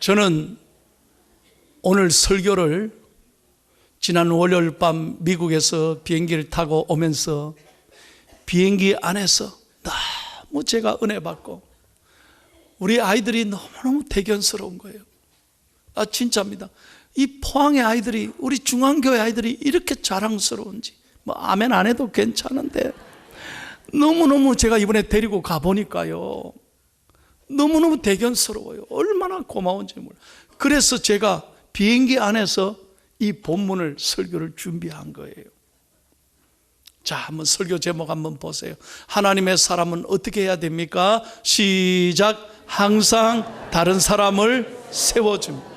저는 오늘 설교를 지난 월요일 밤 미국에서 비행기를 타고 오면서 비행기 안에서 너무 제가 은혜 받고 우리 아이들이 너무너무 대견스러운 거예요. 진짜입니다. 이 포항의 아이들이, 우리 중앙교회 아이들이 이렇게 자랑스러운지, 아멘 안 해도 괜찮은데 너무너무 제가 이번에 데리고 가보니까요, 너무너무 대견스러워요. 얼마나 고마운지 몰라요. 그래서 제가 비행기 안에서 이 본문을, 설교를 준비한 거예요. 자, 한번 설교 제목 한번 보세요. 하나님의 사람은 어떻게 해야 됩니까? 시작. 항상 다른 사람을 세워줍니다.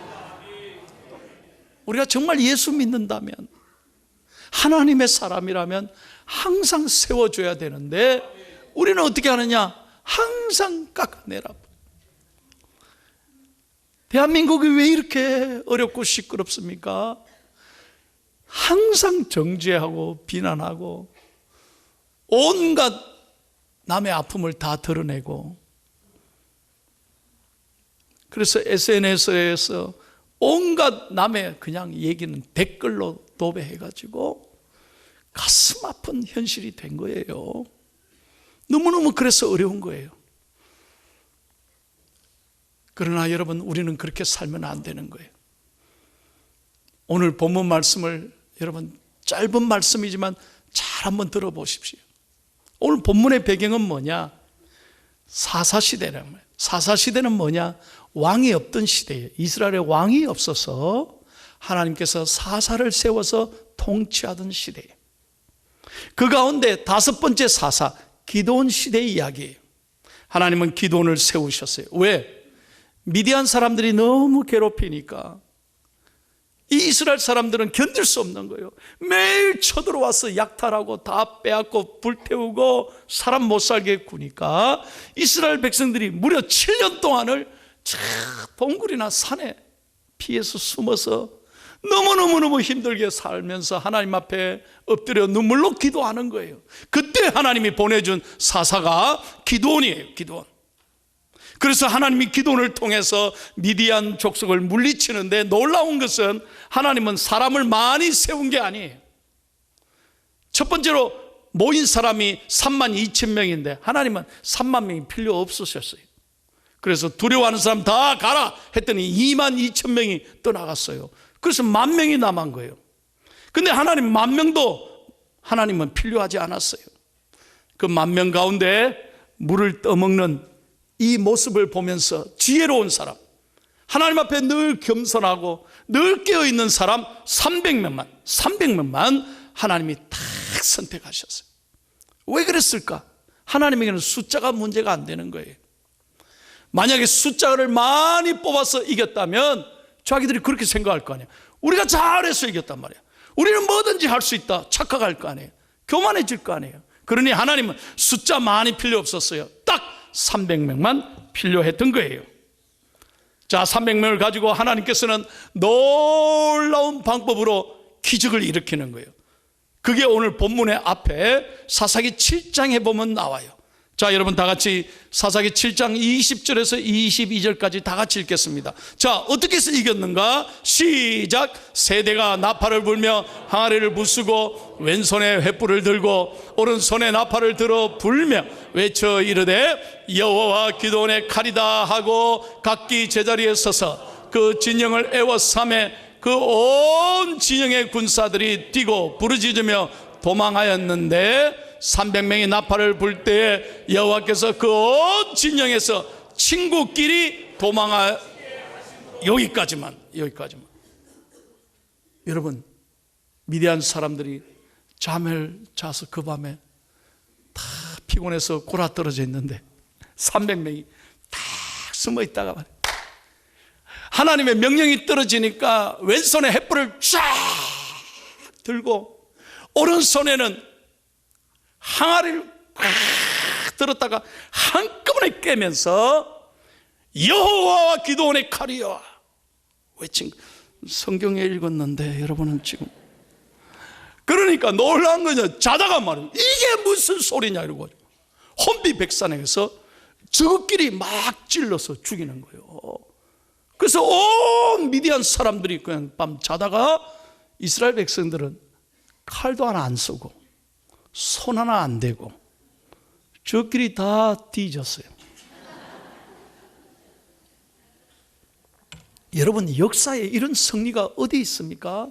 우리가 정말 예수 믿는다면, 하나님의 사람이라면 항상 세워줘야 되는데 우리는 어떻게 하느냐? 항상 깎아내라. 대한민국이 왜 이렇게 어렵고 시끄럽습니까? 항상 정죄하고 비난하고 온갖 남의 아픔을 다 드러내고, 그래서 SNS에서 온갖 남의 그냥 얘기는 댓글로 도배해가지고 가슴 아픈 현실이 된 거예요. 너무너무 그래서 어려운 거예요. 그러나 여러분, 우리는 그렇게 살면 안 되는 거예요. 오늘 본문 말씀을 여러분, 짧은 말씀이지만 잘 한번 들어보십시오. 오늘 본문의 배경은 뭐냐? 사사시대라는 거예요. 사사시대는 뭐냐? 왕이 없던 시대예요. 이스라엘에 왕이 없어서 하나님께서 사사를 세워서 통치하던 시대예요. 그 가운데 다섯 번째 사사, 기드온 시대의 이야기예요. 하나님은 기드온을 세우셨어요. 왜? 미디안 사람들이 너무 괴롭히니까 이 이스라엘 사람들은 견딜 수 없는 거예요. 매일 쳐들어와서 약탈하고 다 빼앗고 불태우고 사람 못 살게 구니까 이스라엘 백성들이 무려 7년 동안을 동굴이나 산에 피해서 숨어서 너무너무 힘들게 살면서 하나님 앞에 엎드려 눈물로 기도하는 거예요. 그때 하나님이 보내준 사사가 기드온이에요. 기드온. 그래서 하나님이 기드온을 통해서 미디안 족속을 물리치는데, 놀라운 것은 하나님은 사람을 많이 세운 게 아니에요. 첫 번째로 모인 사람이 32,000명인데 하나님은 3만 명이 필요 없으셨어요. 그래서 두려워하는 사람 다 가라 했더니 22,000명이 떠나갔어요. 그래서 10,000명이 남은 거예요. 근데 하나님 10,000명도 하나님은 필요하지 않았어요. 그 10,000명 가운데 물을 떠먹는 이 모습을 보면서 지혜로운 사람, 하나님 앞에 늘 겸손하고 늘 깨어있는 사람 300명만 하나님이 딱 선택하셨어요. 왜 그랬을까? 하나님에게는 숫자가 문제가 안 되는 거예요. 만약에 숫자를 많이 뽑아서 이겼다면 자기들이 그렇게 생각할 거 아니에요. 우리가 잘해서 이겼단 말이에요. 우리는 뭐든지 할 수 있다 착각할 거 아니에요. 교만해질 거 아니에요. 그러니 하나님은 숫자 많이 필요 없었어요. 딱 300명만 필요했던 거예요. 자, 300명을 가지고 하나님께서는 놀라운 방법으로 기적을 일으키는 거예요. 그게 오늘 본문의 앞에 사사기 7장에 보면 나와요. 자, 여러분 다 같이 사사기 7장 20절에서 22절까지 다 같이 읽겠습니다. 자, 어떻게 해서 이겼는가? 시작. 세대가 나팔을 불며 항아리를 부수고 왼손에 횃불을 들고 오른손에 나팔을 들어 불며 외쳐 이르되 여호와와 기드온의 칼이다 하고 각기 제자리에 서서 그 진영을 에워싸매 그 온 진영의 군사들이 뛰고 부르짖으며 도망하였는데 300명이 나팔을 불 때에 여호와께서 그 온 진영에서 친구끼리 도망하. 여기까지만. 여러분, 미디안 사람들이 잠을 자서 그 밤에 다 피곤해서 골아 떨어져 있는데 300명이 딱 숨어 있다가 말이에요. 하나님의 명령이 떨어지니까 왼손에 횃불을 쫙 들고 오른손에는 항아리를 꽉 들었다가 한꺼번에 깨면서 여호와와 기드온의 칼이여 외친. 성경에 읽었는데 여러분은 지금, 그러니까 놀라운 거죠. 자다가 말이에요. 이게 무슨 소리냐 이러고 혼비백산에서 저것끼리 막 찔러서 죽이는 거예요. 그래서 온 미디안 사람들이 그냥 밤 자다가 이스라엘 백성들은 칼도 하나 안 쓰고 손 하나 안 대고 저끼리 다 뒤졌어요. 여러분, 역사에 이런 승리가 어디 있습니까?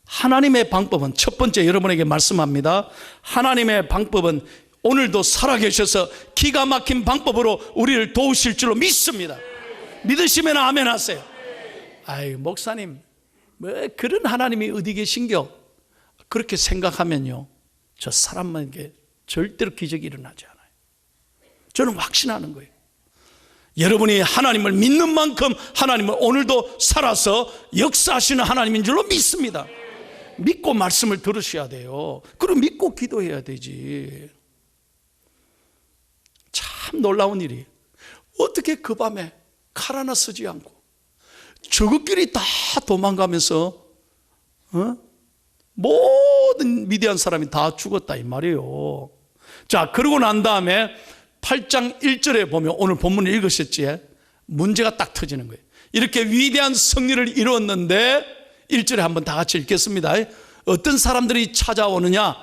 하나님의 방법은, 첫 번째 여러분에게 말씀합니다. 하나님의 방법은 오늘도 살아계셔서 기가 막힌 방법으로 우리를 도우실 줄로 믿습니다. 믿으시면 아멘 하세요. 아이, 목사님, 뭐 그런 하나님이 어디 계신겨? 그렇게 생각하면요, 저 사람에게 절대로 기적이 일어나지 않아요. 저는 확신하는 거예요. 여러분이 하나님을 믿는 만큼 하나님은 오늘도 살아서 역사하시는 하나님인 줄로 믿습니다. 믿고 말씀을 들으셔야 돼요. 그럼 믿고 기도해야 되지. 참 놀라운 일이, 어떻게 그 밤에 칼 하나 쓰지 않고 저것끼리 다 도망가면서 모든 미디안 사람이 다 죽었다 이 말이에요. 자, 그러고 난 다음에 8장 1절에 보면 오늘 본문을 읽으셨지? 문제가 딱 터지는 거예요. 이렇게 위대한 승리를 이루었는데 1절에 한번 다 같이 읽겠습니다. 어떤 사람들이 찾아오느냐?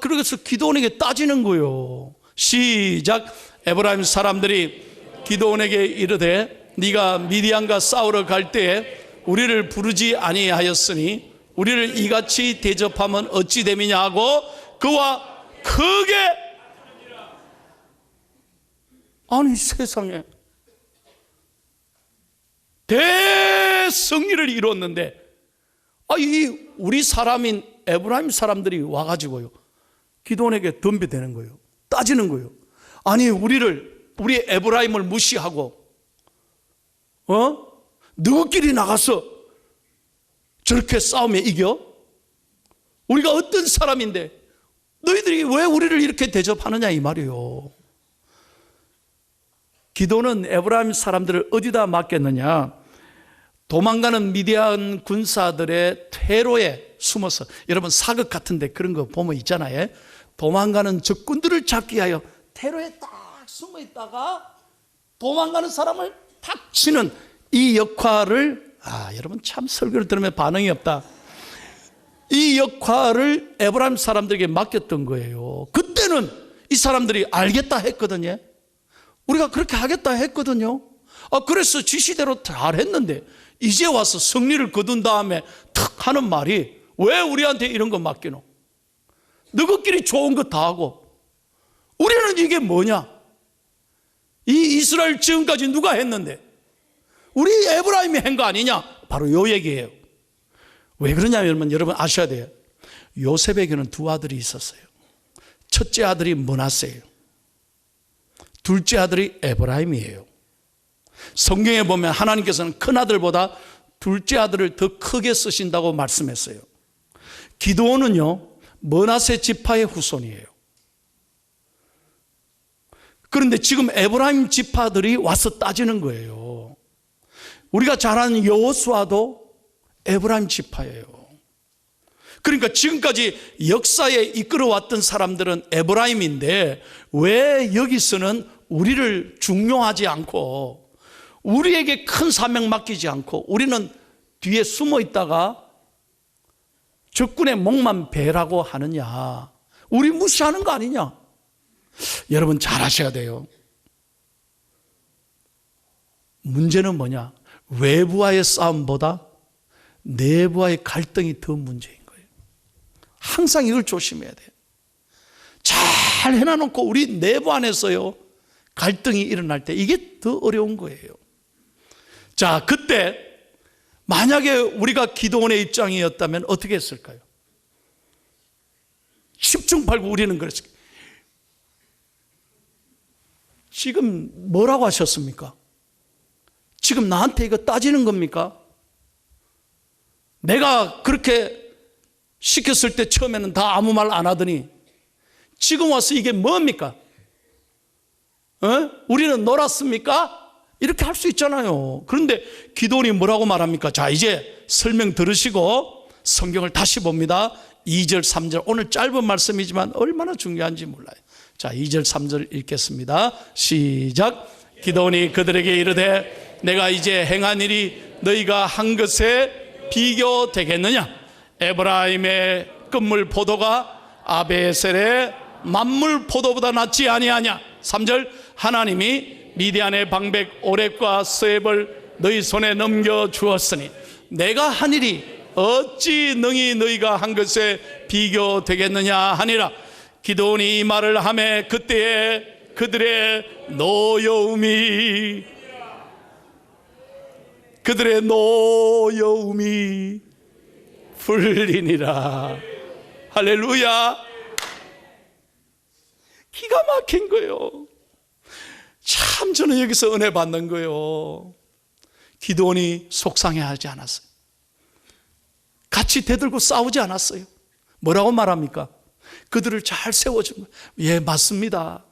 그래서 기드온에게 따지는 거예요. 시작. 에브라임 사람들이 기드온에게 이르되 네가 미디안과 싸우러 갈 때에 우리를 부르지 아니하였으니 우리를 이같이 대접하면 어찌 됨이냐 하고 그와 크게, 아니 세상에, 대승리를 이뤘는데 이 우리 사람인 에브라임 사람들이 와가지고요 기드온에게 덤벼대는 거예요. 따지는 거예요. 아니 우리 에브라임을 무시하고 너희끼리 나가서 저렇게 싸우면 이겨? 우리가 어떤 사람인데 너희들이 왜 우리를 이렇게 대접하느냐 이 말이에요. 기도는 에브라임 사람들을 어디다 맡겼느냐? 도망가는 미디안 군사들의 퇴로에 숨어서, 여러분 사극 같은데 그런 거 보면 있잖아요. 도망가는 적군들을 잡기 위하여 퇴로에 딱 숨어 있다가 도망가는 사람을 탁 치는 이 역할을, 여러분 참 설교를 들으면 반응이 없다. 이 역할을 에브라임 사람들에게 맡겼던 거예요. 그때는 이 사람들이 알겠다 했거든요. 우리가 그렇게 하겠다 했거든요. 그래서 지시대로 잘 했는데 이제 와서 승리를 거둔 다음에 탁 하는 말이, 왜 우리한테 이런 거 맡기노? 너희끼리 좋은 거 다 하고 우리는 이게 뭐냐? 이 이스라엘 지금까지 누가 했는데 우리 에브라임이 한 거 아니냐? 바로 요 얘기예요. 왜 그러냐면 여러분 아셔야 돼요. 요셉에게는 두 아들이 있었어요. 첫째 아들이 므낫세예요. 둘째 아들이 에브라임이에요. 성경에 보면 하나님께서는 큰 아들보다 둘째 아들을 더 크게 쓰신다고 말씀했어요. 기드온은요 므낫세 지파의 후손이에요. 그런데 지금 에브라임 지파들이 와서 따지는 거예요. 우리가 잘 아는 여호수아도 에브라임 지파예요. 그러니까 지금까지 역사에 이끌어왔던 사람들은 에브라임인데 왜 여기서는 우리를 중용하지 않고 우리에게 큰 사명 맡기지 않고 우리는 뒤에 숨어 있다가 적군의 목만 베라고 하느냐? 우리 무시하는 거 아니냐? 여러분 잘 아셔야 돼요. 문제는 뭐냐? 외부와의 싸움보다 내부와의 갈등이 더 문제인 거예요. 항상 이걸 조심해야 돼요. 잘 해놔놓고 우리 내부 안에서요 갈등이 일어날 때 이게 더 어려운 거예요. 자, 그때 만약에 우리가 기드온의 입장이었다면 어떻게 했을까요? 10중 8구 우리는 그랬어요. 지금 뭐라고 하셨습니까? 지금 나한테 이거 따지는 겁니까? 내가 그렇게 시켰을 때 처음에는 다 아무 말 안 하더니 지금 와서 이게 뭡니까? 우리는 놀았습니까? 이렇게 할 수 있잖아요. 그런데 기드온이 뭐라고 말합니까? 자, 이제 설명 들으시고 성경을 다시 봅니다. 2절 3절 오늘 짧은 말씀이지만 얼마나 중요한지 몰라요. 자, 2절 3절 읽겠습니다. 시작. 기드온이 그들에게 이르되 내가 이제 행한 일이 너희가 한 것에 비교되겠느냐? 에브라임의 끝물 포도가 아베셀의 만물 포도보다 낫지 아니하냐? 3절, 하나님이 미디안의 방백 오렙과 스웹을 너희 손에 넘겨 주었으니 내가 한 일이 어찌 능히 너희가 한 것에 비교되겠느냐 하니라. 기드온이 이 말을 하매 그때에 그들의 노여움이 풀리니라. 할렐루야. 기가 막힌 거예요. 참 저는 여기서 은혜 받는 거예요. 기드온이 속상해하지 않았어요. 같이 대들고 싸우지 않았어요. 뭐라고 말합니까? 그들을 잘 세워준 거예요. 예, 맞습니다.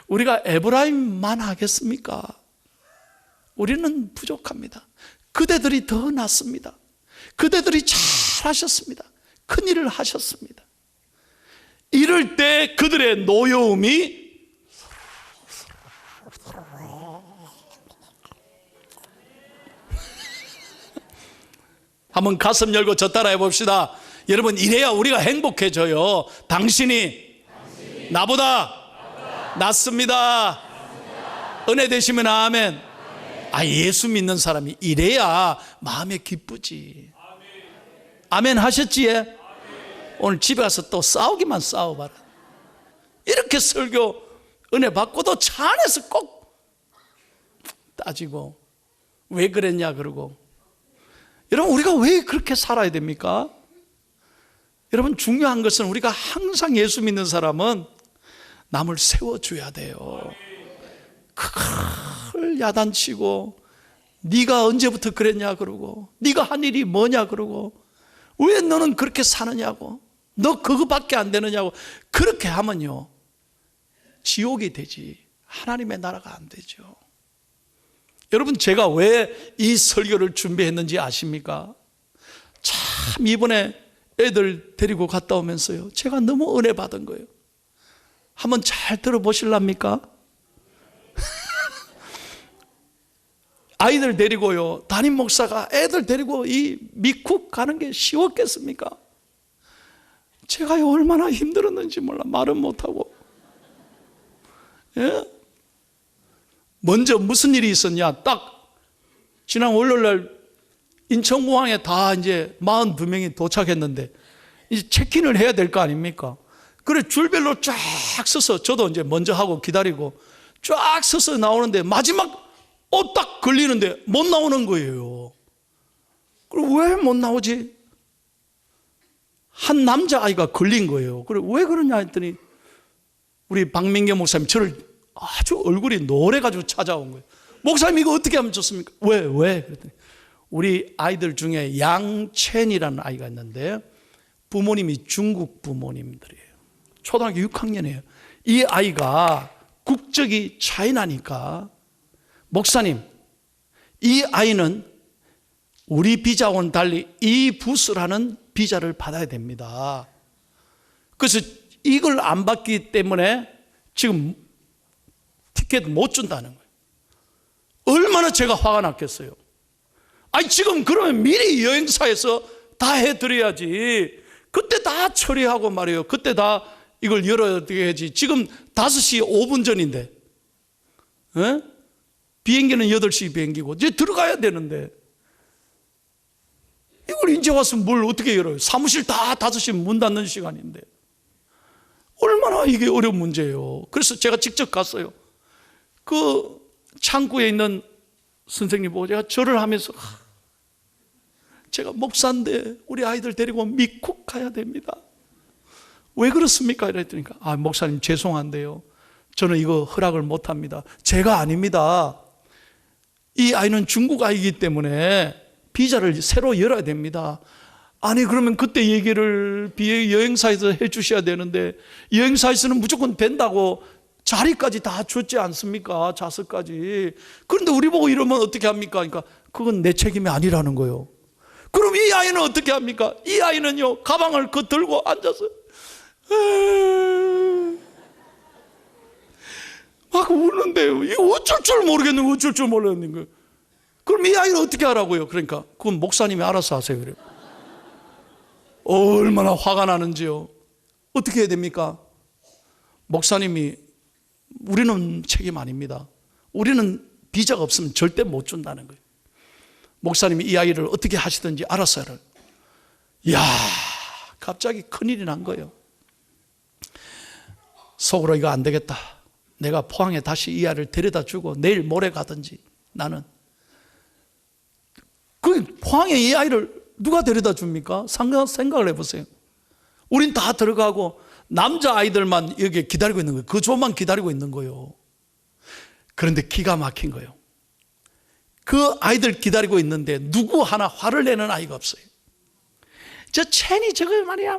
우리가 에브라임만 하겠습니까? 우리는 부족합니다. 그대들이 더 낫습니다. 그대들이 잘 하셨습니다. 큰일을 하셨습니다. 이럴 때 그들의 노여움이 한번 가슴 열고 저 따라해 봅시다. 여러분, 이래야 우리가 행복해져요. 당신이 나보다 낫습니다. 은혜 되시면 아멘. 예수 믿는 사람이 이래야 마음에 기쁘지. 아멘 하셨지? 오늘 집에 가서 또 싸우기만 싸워봐라. 이렇게 설교 은혜 받고도 차 안에서 꼭 따지고 왜 그랬냐 그러고. 여러분, 우리가 왜 그렇게 살아야 됩니까? 여러분, 중요한 것은 우리가 항상 예수 믿는 사람은 남을 세워줘야 돼요. 그걸 야단치고 네가 언제부터 그랬냐 그러고 네가 한 일이 뭐냐 그러고 왜 너는 그렇게 사느냐고 너 그거밖에 안 되느냐고 그렇게 하면요 지옥이 되지 하나님의 나라가 안 되죠. 여러분, 제가 왜 이 설교를 준비했는지 아십니까? 참 이번에 애들 데리고 갔다 오면서요 제가 너무 은혜 받은 거예요. 한번 잘 들어보실랍니까? 아이들 데리고요 담임 목사가 애들 데리고 이 미쿡 가는 게 쉬웠겠습니까? 제가요 얼마나 힘들었는지 몰라 말은 못하고. 예? 먼저 무슨 일이 있었냐, 딱 지난 월요일날 인천공항에 다 이제 42명이 도착했는데 이제 체크인을 해야 될 거 아닙니까? 그래 줄별로 쫙 서서 저도 이제 먼저 하고 기다리고 쫙 서서 나오는데 마지막 딱 걸리는데 못 나오는 거예요. 그럼 왜 못 나오지? 한 남자아이가 걸린 거예요. 그래 왜 그러냐 했더니 우리 박민경 목사님 저를 아주 얼굴이 노래가지고 찾아온 거예요. 목사님 이거 어떻게 하면 좋습니까? 왜? 그랬더니 우리 아이들 중에 양첸이라는 아이가 있는데 부모님이 중국 부모님들이에요. 초등학교 6학년이에요. 이 아이가 국적이 차이나니까 목사님, 이 아이는 우리 비자와는 달리 이 부스라는 비자를 받아야 됩니다. 그래서 이걸 안 받기 때문에 지금 티켓 못 준다는 거예요. 얼마나 제가 화가 났겠어요. 지금 그러면 미리 여행사에서 다 해드려야지. 그때 다 처리하고 말이에요. 그때 다 이걸 열어야지. 지금 5시 5분 전인데 비행기는 8시 비행기고 이제 들어가야 되는데 이걸 이제 와서 뭘 어떻게 열어요? 사무실 다 5시 문 닫는 시간인데 얼마나 이게 어려운 문제예요. 그래서 제가 직접 갔어요. 그 창구에 있는 선생님 보고 제가 절을 하면서 제가 목사인데 우리 아이들 데리고 미국 가야 됩니다. 왜 그렇습니까? 이랬더니까 목사님 죄송한데요 저는 이거 허락을 못합니다. 제가 아닙니다. 이 아이는 중국 아이이기 때문에 비자를 새로 열어야 됩니다. 그러면 그때 얘기를 여행사에서 해주셔야 되는데 여행사에서는 무조건 된다고 자리까지 다 줬지 않습니까? 좌석까지. 그런데 우리 보고 이러면 어떻게 합니까? 그러니까 그건 내 책임이 아니라는 거예요. 그럼 이 아이는 어떻게 합니까? 이 아이는요 가방을 들고 앉아서 막 우는데요. 이거 어쩔 줄 모르겠는 거예요. 어쩔 줄 몰랐는 거예요. 그럼 이 아이를 어떻게 하라고요? 그러니까 그건 목사님이 알아서 하세요. 그래요. 얼마나 화가 나는지요. 어떻게 해야 됩니까? 목사님이 우리는 책임 아닙니다. 우리는 비자가 없으면 절대 못 준다는 거예요. 목사님이 이 아이를 어떻게 하시든지 알아서 하라. 이야, 갑자기 큰일이 난 거예요. 속으로 이거 안 되겠다. 내가 포항에 다시 이 아이를 데려다 주고 내일 모레 가든지 나는. 그 포항에 이 아이를 누가 데려다 줍니까? 생각을 해보세요. 우린 다 들어가고 남자 아이들만 여기 기다리고 있는 거예요. 그 조만 기다리고 있는 거예요. 그런데 기가 막힌 거예요. 그 아이들 기다리고 있는데 누구 하나 화를 내는 아이가 없어요. 저 첸이 저거 말이야.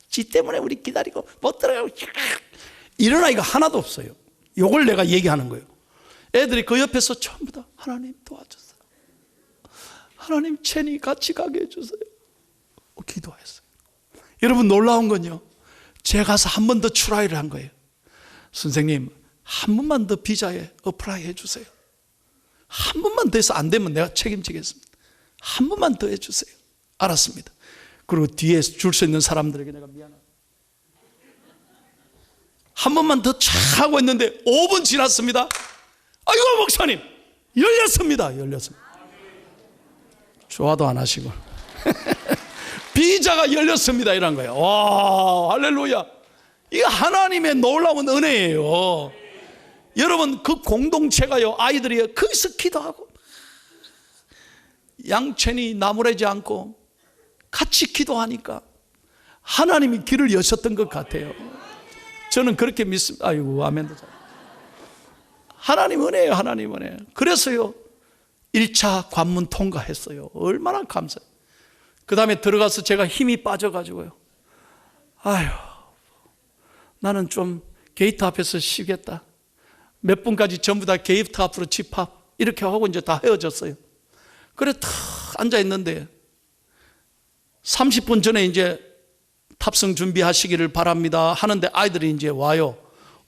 지 때문에 우리 기다리고 못 들어가고. 이런 아이가 하나도 없어요. 이걸 내가 얘기하는 거예요. 애들이 그 옆에서 전부 다 하나님 도와주세요. 하나님 첸이 같이 가게 해주세요. 기도했어요. 여러분 놀라운 건요. 제가 가서 한 번 더 트라이를 한 거예요. 선생님 한 번만 더 비자에 어플라이 해주세요. 한 번만 더 해서 안 되면 내가 책임지겠습니다. 한 번만 더 해주세요. 알았습니다. 그리고 뒤에 줄 서 있는 사람들에게 내가 미안합니다. 한 번만 더 촥 하고 있는데 5분 지났습니다. 아이고 목사님 열렸습니다. 좋아도 안 하시고 비자가 열렸습니다 이런 거예요. 와 할렐루야. 이거 하나님의 놀라운 은혜예요. 여러분 그 공동체가요, 아이들이 거기서 기도하고 양천이 나무라지 않고 같이 기도하니까 하나님이 길을 여셨던 것 같아요. 저는 그렇게 믿습니다. 아이고 아멘도. 하나님 은혜예요. 하나님 은혜. 그래서요 1차 관문 통과했어요. 얼마나 감사해요. 그 다음에 들어가서 제가 힘이 빠져가지고요, 아휴 나는 좀 게이트 앞에서 쉬겠다. 몇 분까지 전부 다 게이트 앞으로 집합 이렇게 하고 이제 다 헤어졌어요. 그래 탁 앉아있는데 30분 전에 이제 탑승 준비하시기를 바랍니다 하는데 아이들이 이제 와요.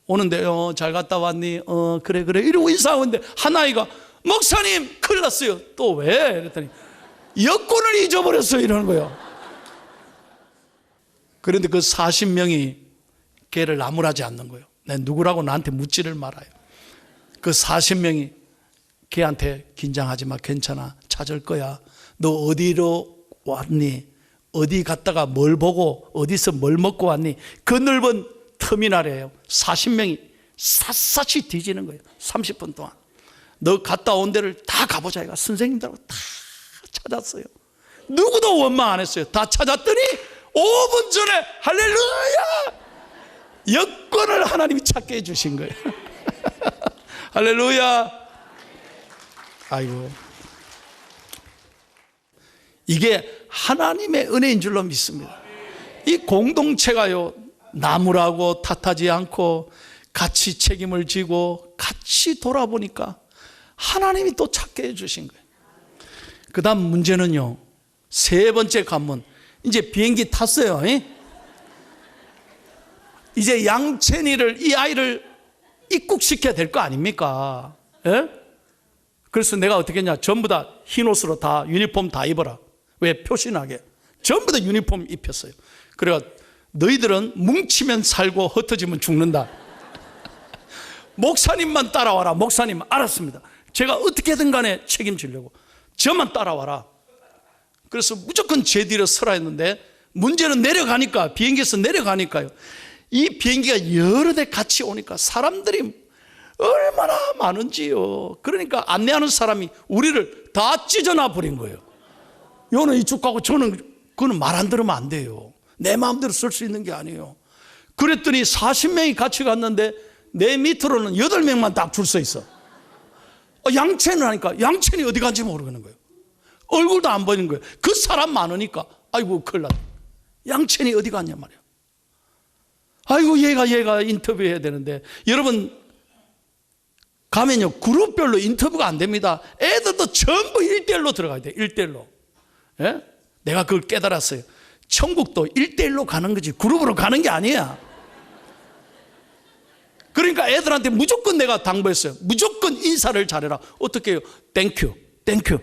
오는데 잘 갔다 왔니? 그래 이러고 인사하고 있는데 한 아이가 목사님 큰일 났어요. 또 왜? 그랬더니 여권을 잊어버렸어요 이러는 거예요. 그런데 그 40명이 걔를 나무라지 않는 거예요. 내 누구라고 나한테 묻지를 말아요. 그 40명이 걔한테 긴장하지 마, 괜찮아, 찾을 거야. 너 어디로 왔니? 어디 갔다가 뭘 보고 어디서 뭘 먹고 왔니? 그 넓은 터미널이에요. 40명이 샅샅이 뒤지는 거예요. 30분 동안. 너 갔다 온 데를 다 가보자. 이가 선생님들하고 다 찾았어요. 누구도 원망 안 했어요. 다 찾았더니 5분 전에 할렐루야 여권을 하나님이 찾게 해주신 거예요. 할렐루야. 아이고, 이게 하나님의 은혜인 줄로 믿습니다. 이 공동체가요 나무라고 탓하지 않고 같이 책임을 지고 같이 돌아보니까 하나님이 또 찾게 해주신 거예요. 그 다음 문제는요, 세 번째 관문. 이제 비행기 탔어요. 이제 양채니를, 이 아이를 입국시켜야 될 거 아닙니까? 예? 그래서 내가 어떻게 했냐, 전부 다 흰 옷으로 다 유니폼 다 입어라. 왜? 표시나게 전부 다 유니폼 입혔어요. 그래가 너희들은 뭉치면 살고 흩어지면 죽는다. 목사님만 따라와라. 목사님 알았습니다. 제가 어떻게든 간에 책임지려고. 저만 따라와라. 그래서 무조건 제 뒤로 서라 했는데 문제는 내려가니까, 비행기에서 내려가니까요, 이 비행기가 여러 대 같이 오니까 사람들이 얼마나 많은지요. 그러니까 안내하는 사람이 우리를 다 찢어놔 버린 거예요. 요는 이쪽 가고 저는, 그거는 말 안 들으면 안 돼요. 내 마음대로 쓸 수 있는 게 아니에요. 그랬더니 40명이 같이 갔는데 내 밑으로는 8명만 딱 줄 서 있어. 양채는 하니까 양채는 어디 간지 모르겠는 거예요. 얼굴도 안 보이는 거예요. 그 사람 많으니까 아이고 큰일 났다. 양채는 어디 갔냐 말이야. 아이고 얘가 인터뷰해야 되는데, 여러분 가면요 그룹별로 인터뷰가 안 됩니다. 애들도 전부 1대1로 들어가야 돼요. 1대1로. 예? 내가 그걸 깨달았어요. 천국도 1대1로 가는 거지 그룹으로 가는 게 아니야. 그러니까 애들한테 무조건 내가 당부했어요. 무조건 인사를 잘해라. 어떻게 해요? 땡큐, 땡큐.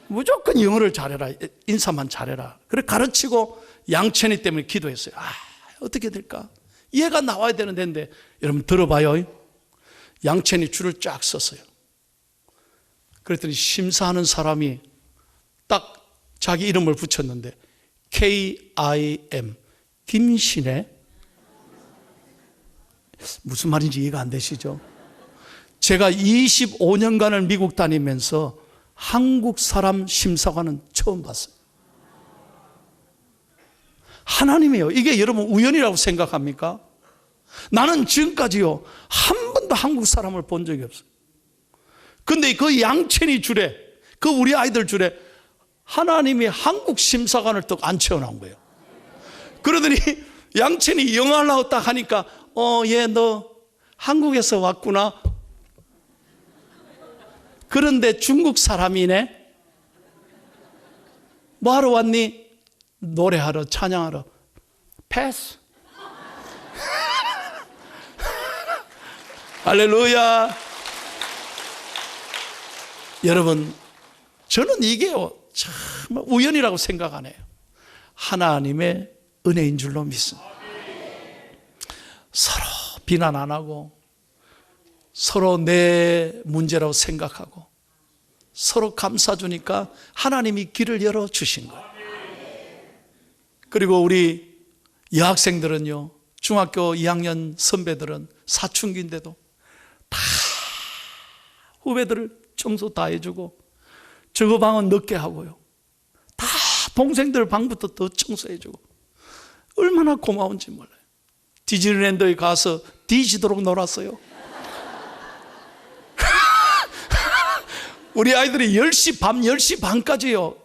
무조건 영어를 잘해라. 인사만 잘해라. 그래 가르치고 양천이 때문에 기도했어요. 어떻게 될까? 얘가 나와야 되는 데인데, 여러분 들어봐요. 양천이 줄을 쫙 섰어요. 그랬더니 심사하는 사람이 딱 자기 이름을 붙였는데 KIM, 김신혜. 무슨 말인지 이해가 안 되시죠? 제가 25년간을 미국 다니면서 한국 사람 심사관은 처음 봤어요. 하나님이에요. 이게 여러분 우연이라고 생각합니까? 나는 지금까지요 한 번도 한국 사람을 본 적이 없어요. 근데 그 양천이 줄에, 그 우리 아이들 줄에 하나님이 한국 심사관을 또 안 채워놓은 거예요. 그러더니 양천이 영어를 하고 딱 하니까 얘 너 한국에서 왔구나. 그런데 중국 사람이네. 뭐하러 왔니? 노래하러, 찬양하러. 패스. 할렐루야. 여러분, 저는 이게요 정말 우연이라고 생각 안 해요. 하나님의 은혜인 줄로 믿습니다. 서로 비난 안 하고, 서로 내 문제라고 생각하고, 서로 감싸주니까 하나님이 길을 열어주신 거예요. 그리고 우리 여학생들은요, 중학교 2학년 선배들은 사춘기인데도 다 후배들을 청소 다 해주고, 저거 방은 늦게 하고요, 다 동생들 방부터 더 청소해주고, 얼마나 고마운지 몰라요. 디즈니랜드에 가서 뒤지도록 놀았어요. 우리 아이들이 10시, 밤 10시 반까지요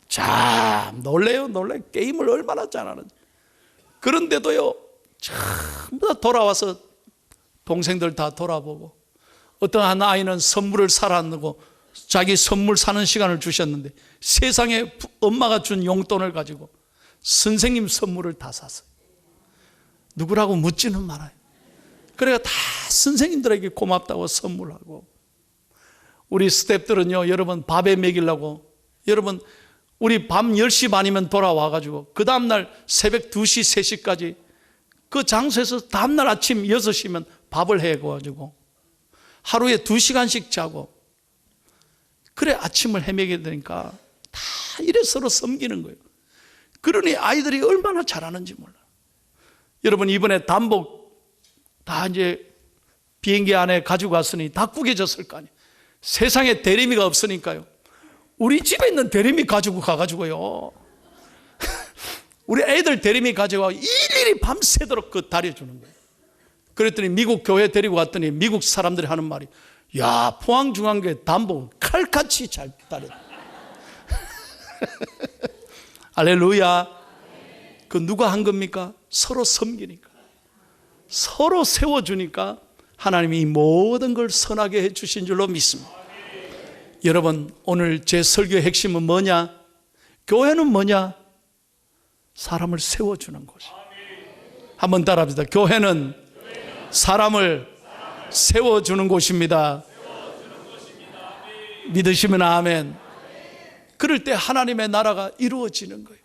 참 놀래요. 게임을 얼마나 잘하는지. 그런데도요 전부 다 돌아와서 동생들 다 돌아보고, 어떤 한 아이는 선물을 사라고 자기 선물 사는 시간을 주셨는데 세상에 엄마가 준 용돈을 가지고 선생님 선물을 다 샀어요. 누구라고 묻지는 말아요. 그래가 다 선생님들에게 고맙다고 선물하고, 우리 스태프들은요 여러분 밥에 먹이려고, 여러분 우리 밤 10시 반이면 돌아와가지고 그 다음날 새벽 2시, 3시까지 그 장소에서 다음날 아침 6시면 밥을 해가지고 하루에 2시간씩 자고, 그래 아침을 헤매게 되니까 다 이래 서로 섬기는 거예요. 그러니 아이들이 얼마나 잘하는지 몰라요. 여러분 이번에 단복 다 이제 비행기 안에 가지고 갔으니 다 구겨졌을 거 아니에요. 세상에 대리미가 없으니까요, 우리 집에 있는 대리미 가지고 가가지고요 우리 애들 대리미 가지고 일일이 밤새도록 그 다려주는 거예요. 그랬더니 미국 교회 데리고 갔더니 미국 사람들이 하는 말이, 야 포항중앙교회 단복은 칼같이 잘 다려. 할렐루야. 그 누가 한 겁니까? 서로 섬기니까, 서로 세워주니까 하나님이 모든 걸 선하게 해주신 줄로 믿습니다. 여러분 오늘 제 설교의 핵심은 뭐냐? 교회는 뭐냐? 사람을 세워주는 곳이에요. 한번 따라합시다. 교회는 사람을 세워주는 곳입니다. 믿으시면 아멘. 그럴 때 하나님의 나라가 이루어지는 거예요.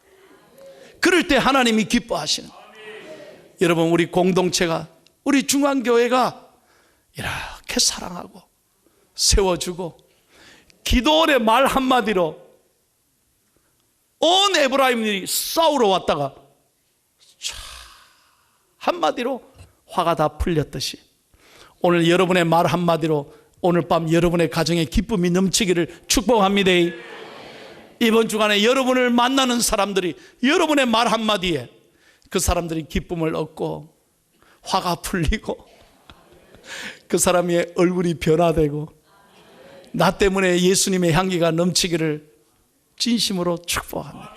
그럴 때 하나님이 기뻐하시는 거예요. 여러분 우리 공동체가, 우리 중앙교회가 이렇게 사랑하고 세워주고, 기도원의 말 한마디로 온 에브라임들이 싸우러 왔다가 한마디로 화가 다 풀렸듯이, 오늘 여러분의 말 한마디로 오늘 밤 여러분의 가정에 기쁨이 넘치기를 축복합니다. 이번 주간에 여러분을 만나는 사람들이 여러분의 말 한마디에 그 사람들이 기쁨을 얻고 화가 풀리고 그 사람의 얼굴이 변화되고 나 때문에 예수님의 향기가 넘치기를 진심으로 축복합니다.